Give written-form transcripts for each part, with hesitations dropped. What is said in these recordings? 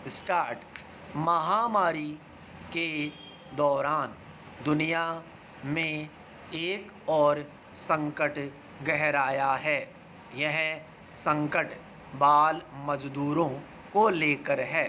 Start. महामारी के दौरान दुनिया में एक और संकट गहराया है। यह संकट बाल मजदूरों को लेकर है।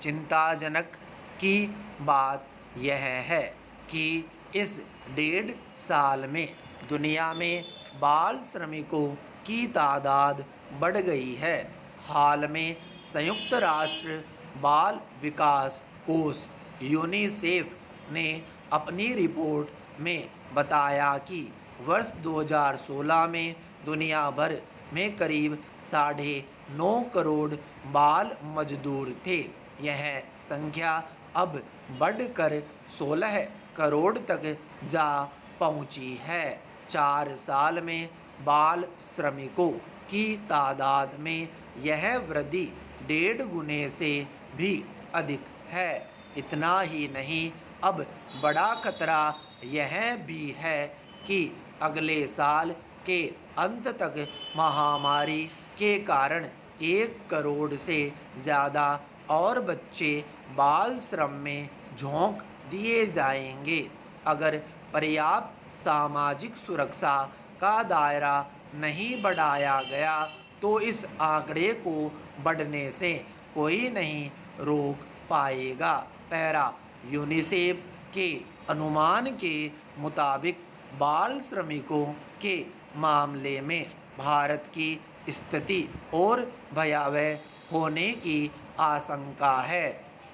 चिंताजनक की बात यह है कि इस 1.5 साल में दुनिया में बाल श्रमिकों की तादाद बढ़ गई है। हाल में संयुक्त राष्ट्र बाल विकास कोष यूनिसेफ ने अपनी रिपोर्ट में बताया कि वर्ष 2016 में दुनिया भर में करीब 9.5 करोड़ बाल मजदूर थे। यह संख्या अब बढ़कर 16 करोड़ तक जा पहुंची है। 4 साल में बाल श्रमिकों की तादाद में यह वृद्धि 1.5 गुने से भी अधिक है। इतना ही नहीं, अब बड़ा खतरा यह भी है कि अगले साल के अंत तक महामारी के कारण 1 करोड़ से ज़्यादा और बच्चे बाल श्रम में झोंक दिए जाएंगे। अगर पर्याप्त सामाजिक सुरक्षा का दायरा नहीं बढ़ाया गया तो इस आंकड़े को बढ़ने से कोई नहीं रोक पाएगा। पैरा यूनिसेफ के अनुमान के मुताबिक बाल श्रमिकों के मामले में भारत की स्थिति और भयावह होने की आशंका है।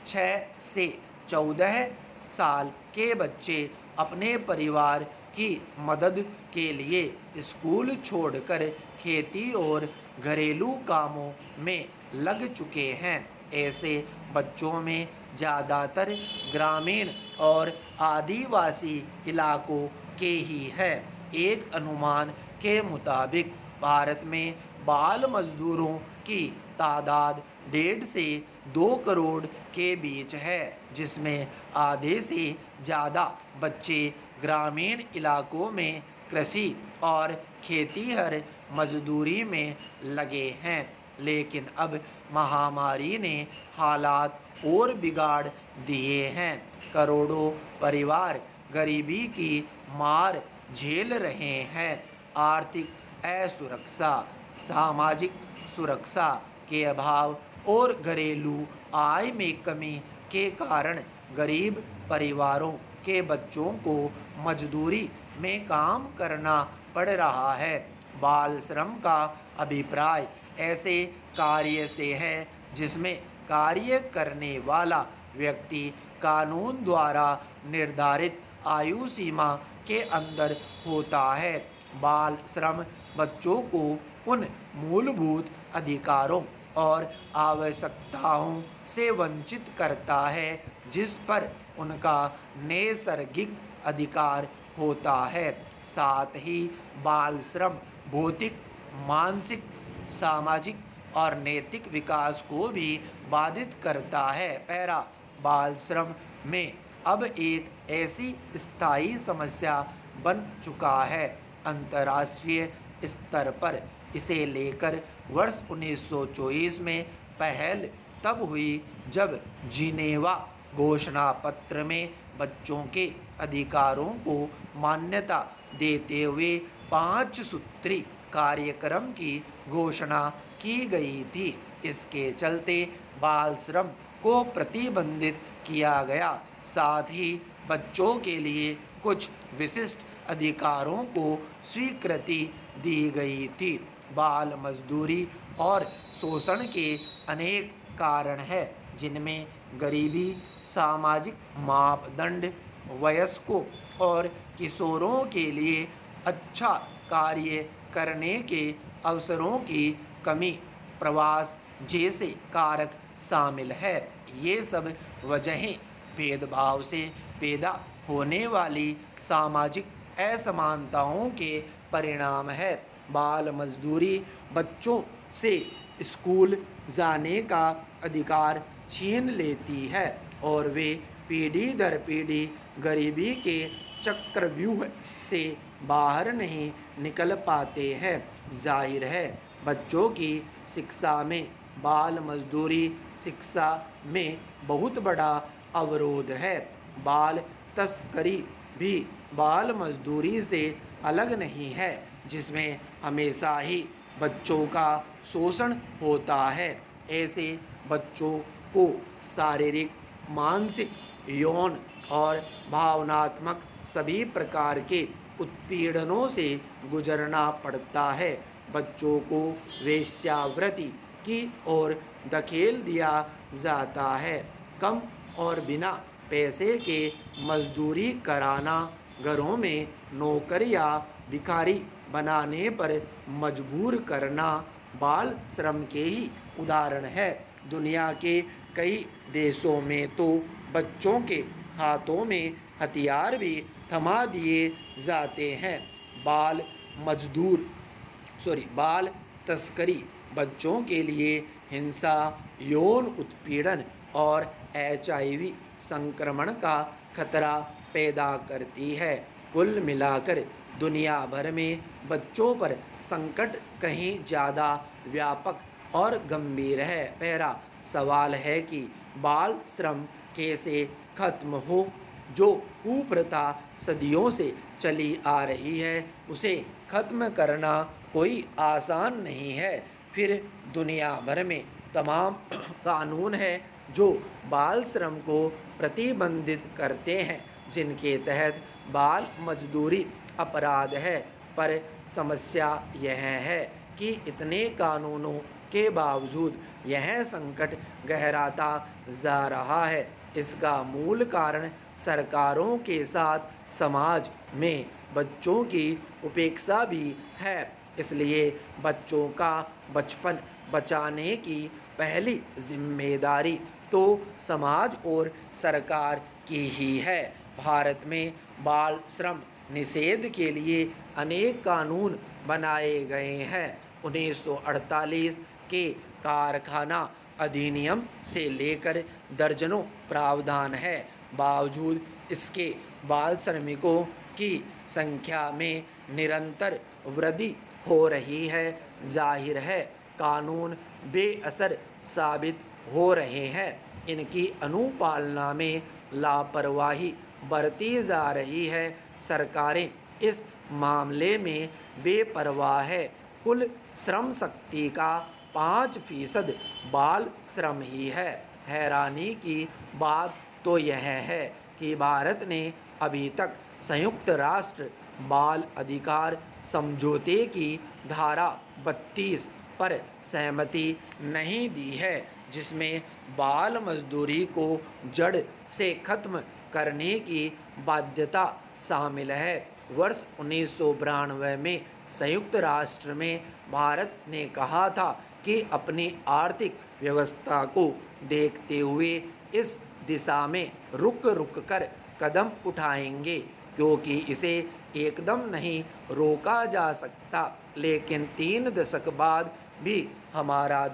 6 से 14 साल के बच्चे अपने परिवार की मदद के लिए स्कूल छोड़कर खेती और घरेलू कामों में लग चुके हैं। ऐसे बच्चों में ज़्यादातर ग्रामीण और आदिवासी इलाकों के ही है। एक अनुमान के मुताबिक भारत में बाल मजदूरों की तादाद 1.5 से 2 करोड़ के बीच है, जिसमें आधे से ज़्यादा बच्चे ग्रामीण इलाकों में कृषि और खेतीहर मजदूरी में लगे हैं। लेकिन अब महामारी ने हालात और बिगाड़ दिए हैं। करोड़ों परिवार गरीबी की मार झेल रहे हैं। आर्थिक असुरक्षा, सामाजिक सुरक्षा के अभाव और घरेलू आय में कमी के कारण गरीब परिवारों के बच्चों को मजदूरी में काम करना पड़ रहा है। बाल श्रम का अभिप्राय ऐसे कार्य से है जिसमें कार्य करने वाला व्यक्ति कानून द्वारा निर्धारित आयु सीमा के अंदर होता है। बाल श्रम बच्चों को उन मूलभूत अधिकारों और आवश्यकताओं से वंचित करता है जिस पर उनका नैसर्गिक अधिकार होता है। साथ ही बाल श्रम भौतिक, मानसिक, सामाजिक और नैतिक विकास को भी बाधित करता है। पैरा बाल श्रम में अब एक ऐसी स्थायी समस्या बन चुका है। अंतर्राष्ट्रीय स्तर पर इसे लेकर वर्ष 1924 में पहल तब हुई जब जिनेवा घोषणा पत्र में बच्चों के अधिकारों को मान्यता देते हुए 5 सूत्री कार्यक्रम की घोषणा की गई थी। इसके चलते बाल श्रम को प्रतिबंधित किया गया। साथ ही बच्चों के लिए कुछ विशिष्ट अधिकारों को स्वीकृति दी गई थी। बाल मजदूरी और शोषण के अनेक कारण हैं, जिनमें गरीबी, सामाजिक मापदंड, वयस्कों और किशोरों के लिए अच्छा कार्य करने के अवसरों की कमी, प्रवास जैसे कारक शामिल है। ये सब वजहें भेदभाव से पैदा होने वाली सामाजिक असमानताओं के परिणाम है। बाल मजदूरी बच्चों से स्कूल जाने का अधिकार छीन लेती है और वे पीढ़ी दर पीढ़ी गरीबी के चक्रव्यूह से बाहर नहीं निकल पाते हैं। जाहिर है, बच्चों की शिक्षा में बाल मजदूरी शिक्षा में बहुत बड़ा अवरोध है। बाल तस्करी भी बाल मजदूरी से अलग नहीं है, जिसमें हमेशा ही बच्चों का शोषण होता है। ऐसे बच्चों को शारीरिक, मानसिक, यौन और भावनात्मक सभी प्रकार के उत्पीड़नों से गुजरना पड़ता है। बच्चों को वेश्यावृत्ति की ओर धकेल दिया जाता है। कम और बिना पैसे के मजदूरी कराना, घरों में नौकर या भिखारी बनाने पर मजबूर करना बाल श्रम के ही उदाहरण है। दुनिया के कई देशों में तो बच्चों के हाथों में हथियार भी थमा दिए जाते हैं। बाल तस्करी बच्चों के लिए हिंसा, यौन उत्पीड़न और HIV संक्रमण का खतरा पैदा करती है। कुल मिलाकर दुनिया भर में बच्चों पर संकट कहीं ज़्यादा व्यापक और गंभीर है। पहला सवाल है कि बाल श्रम कैसे खत्म हो। जो कुप्रथा सदियों से चली आ रही है, उसे खत्म करना कोई आसान नहीं है। फिर दुनिया भर में तमाम कानून हैं जो बाल श्रम को प्रतिबंधित करते हैं, जिनके तहत बाल मजदूरी अपराध है। पर समस्या यह है कि इतने कानूनों के बावजूद यह संकट गहराता जा रहा है। इसका मूल कारण सरकारों के साथ समाज में बच्चों की उपेक्षा भी है। इसलिए बच्चों का बचपन बचाने की पहली जिम्मेदारी तो समाज और सरकार की ही है। भारत में बाल श्रम निषेध के लिए अनेक कानून बनाए गए हैं। 1948 के कारखाना अधिनियम से लेकर दर्जनों प्रावधान है। बावजूद इसके बाल श्रमिकों की संख्या में निरंतर वृद्धि हो रही है। जाहिर है कानून बेअसर साबित हो रहे हैं। इनकी अनुपालना में लापरवाही बरती जा रही है। सरकारें इस मामले में बेपरवाह है। कुल श्रम शक्ति का 5% बाल श्रम ही है। हैरानी की बात तो यह है कि भारत ने अभी तक संयुक्त राष्ट्र बाल अधिकार समझौते की धारा 32 पर सहमति नहीं दी है, जिसमें बाल मजदूरी को जड़ से खत्म करने की बाध्यता शामिल है। वर्ष 1992 में संयुक्त राष्ट्र में भारत ने कहा था कि अपनी आर्थिक व्यवस्था को देखते हुए इस दिशा में रुक रुक कर कदम उठाएंगे, क्योंकि इसे एकदम नहीं रोका जा सकता। लेकिन 3 दशक बाद भी हमारा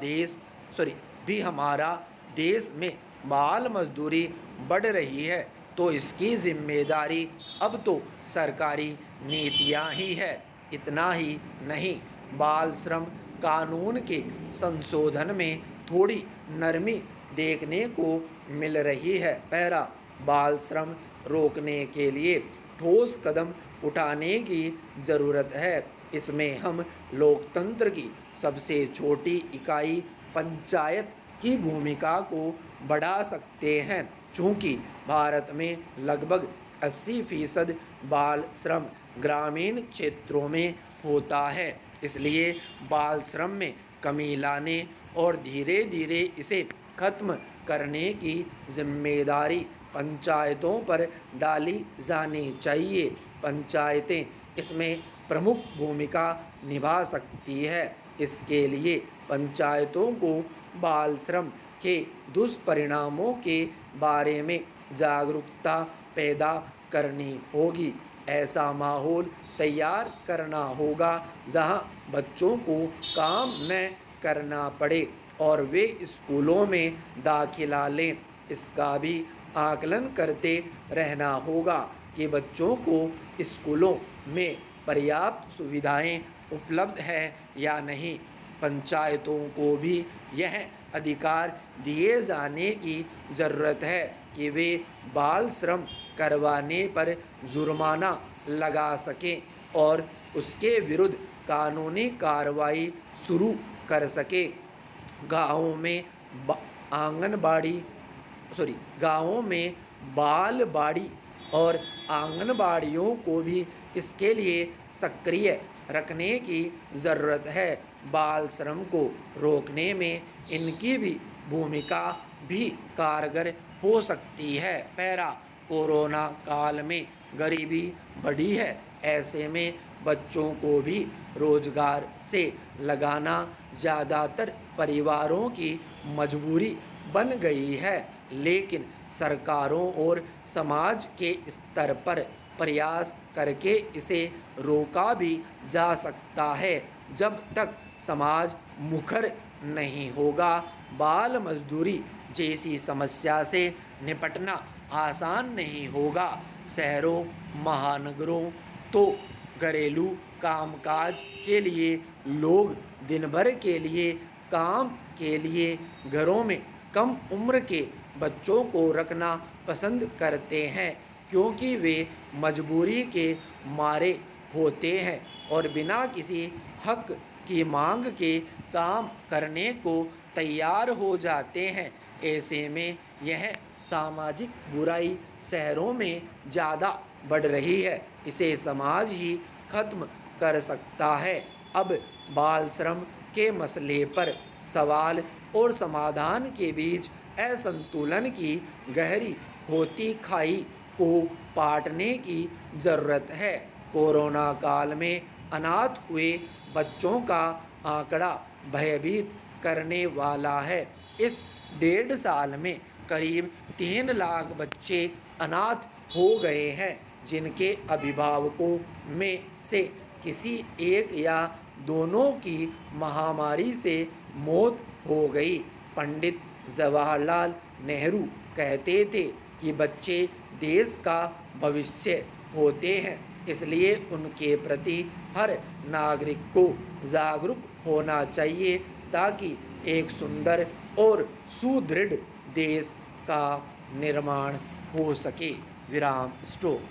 देश में बाल मजदूरी बढ़ रही है, तो इसकी जिम्मेदारी अब तो सरकारी नीतियां ही है। इतना ही नहीं, बाल श्रम कानून के संशोधन में थोड़ी नरमी देखने को मिल रही है। पहला, बाल श्रम रोकने के लिए ठोस कदम उठाने की ज़रूरत है। इसमें हम लोकतंत्र की सबसे छोटी इकाई पंचायत की भूमिका को बढ़ा सकते हैं। चूँकि भारत में लगभग 80% बाल श्रम ग्रामीण क्षेत्रों में होता है, इसलिए बाल श्रम में कमी लाने और धीरे धीरे इसे खत्म करने की जिम्मेदारी पंचायतों पर डाली जानी चाहिए। पंचायतें इसमें प्रमुख भूमिका निभा सकती है। इसके लिए पंचायतों को बाल श्रम के दुष्परिणामों के बारे में जागरूकता पैदा करनी होगी। ऐसा माहौल तैयार करना होगा जहां बच्चों को काम न करना पड़े और वे स्कूलों में दाखिला लें। इसका भी आकलन करते रहना होगा कि बच्चों को स्कूलों में पर्याप्त सुविधाएं उपलब्ध है या नहीं। पंचायतों को भी यह अधिकार दिए जाने की ज़रूरत है कि वे बाल श्रम करवाने पर जुर्माना लगा सकें और उसके विरुद्ध कानूनी कार्रवाई शुरू कर सके। गाँवों में आंगनबाड़ी गाँवों में बालवाड़ी और आंगनबाड़ियों को भी इसके लिए सक्रिय रखने की ज़रूरत है। बाल श्रम को रोकने में इनकी भी भूमिका भी कारगर हो सकती है। पैरा कोरोना काल में गरीबी बढ़ी है, ऐसे में बच्चों को भी रोजगार से लगाना ज़्यादातर परिवारों की मजबूरी बन गई है, लेकिन सरकारों और समाज के स्तर पर प्रयास करके इसे रोका भी जा सकता है। जब तक समाज मुखर नहीं होगा, बाल मजदूरी जैसी समस्या से निपटना आसान नहीं होगा। शहरों महानगरों तो घरेलू कामकाज के लिए लोग दिन भर के लिए काम के लिए घरों में कम उम्र के बच्चों को रखना पसंद करते हैं, क्योंकि वे मजबूरी के मारे होते हैं और बिना किसी हक की मांग के काम करने को तैयार हो जाते हैं। ऐसे में यह सामाजिक बुराई शहरों में ज़्यादा बढ़ रही है, इसे समाज ही खत्म कर सकता है। अब बाल श्रम के मसले पर सवाल और समाधान के बीच असंतुलन की गहरी होती खाई को पाटने की ज़रूरत है। कोरोना काल में अनाथ हुए बच्चों का आंकड़ा भयभीत करने वाला है। इस 1.5 साल में करीब 3 लाख बच्चे अनाथ हो गए हैं, जिनके अभिभावकों में से किसी एक या दोनों की महामारी से मौत हो गई। पंडित जवाहरलाल नेहरू कहते थे कि बच्चे देश का भविष्य होते हैं, इसलिए उनके प्रति हर नागरिक को जागरूक होना चाहिए ताकि एक सुंदर और सुदृढ़ देश का निर्माण हो सके। विराम स्टॉप।